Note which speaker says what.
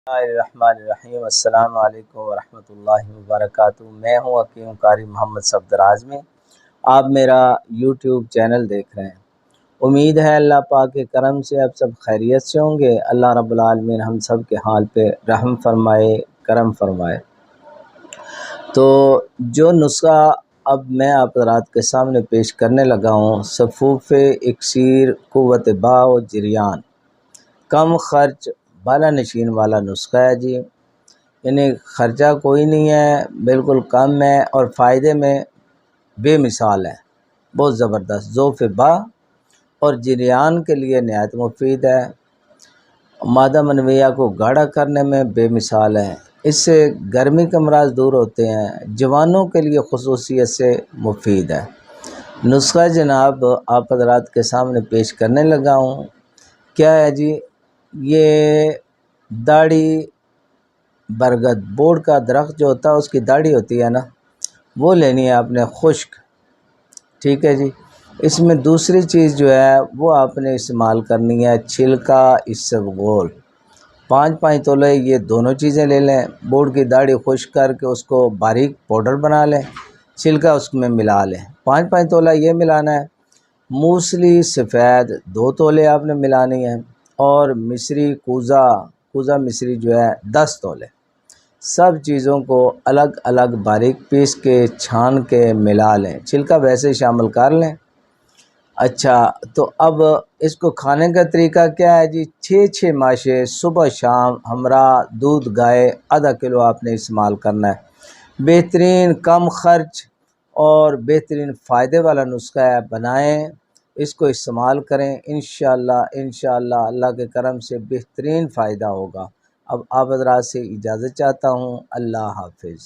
Speaker 1: الرحمن الرحیم۔ السلام علیکم ورحمۃ اللہ وبرکاتہ۔ میں ہوں حکیم قاری محمد صفدر اعظمی۔ آپ میرا یوٹیوب چینل دیکھ رہے ہیں۔ امید ہے اللہ پاک کے کرم سے آپ سب خیریت سے ہوں گے۔ اللہ رب العالمین ہم سب کے حال پہ رحم فرمائے، کرم فرمائے۔ تو جو نسخہ اب میں آپ حضرات کے سامنے پیش کرنے لگا ہوں، صفوف اکسیر قوت با و جریان، کم خرچ بالا نشین والا نسخہ ہے جی۔ یعنی خرچہ کوئی نہیں ہے، بالکل کم ہے، اور فائدے میں بے مثال ہے، بہت زبردست۔ ذوف با اور جریان کے لیے نہایت مفید ہے، مادہ منویہ کو گاڑھا کرنے میں بے مثال ہے، اس سے گرمی کے امراض دور ہوتے ہیں، جوانوں کے لیے خصوصیت سے مفید ہے۔ نسخہ جناب آپ حضرات کے سامنے پیش کرنے لگا ہوں، کیا ہے جی؟ یہ داڑھی برگد بوڑ کا درخت جو ہوتا ہے، اس کی داڑھی ہوتی ہے نا، وہ لینی ہے آپ نے خشک، ٹھیک ہے جی۔ اس میں دوسری چیز جو ہے وہ آپ نے استعمال کرنی ہے چھلکا اسبغول، 5 تولے یہ دونوں چیزیں لے لیں۔ بوڑ کی داڑھی خشک کر کے اس کو باریک پاؤڈر بنا لیں، چھلکا اس میں ملا لیں، 5 تولہ یہ ملانا ہے۔ موسلی سفید 2 تولے آپ نے ملانی ہے، اور مصری کوزہ مصری جو ہے 10 تولے۔ سب چیزوں کو الگ الگ باریک پیس کے چھان کے ملا لیں، چھلکا ویسے شامل کر لیں۔ اچھا، تو اب اس کو کھانے کا طریقہ کیا ہے جی؟ 6 ماشے صبح شام ہمراہ دودھ گائے ½ کلو آپ نے استعمال کرنا ہے۔ بہترین کم خرچ اور بہترین فائدے والا نسخہ ہے، بنائیں، اس کو استعمال کریں، انشاءاللہ اللہ کے کرم سے بہترین فائدہ ہوگا۔ اب آپ حضرات سے اجازت چاہتا ہوں، اللہ حافظ۔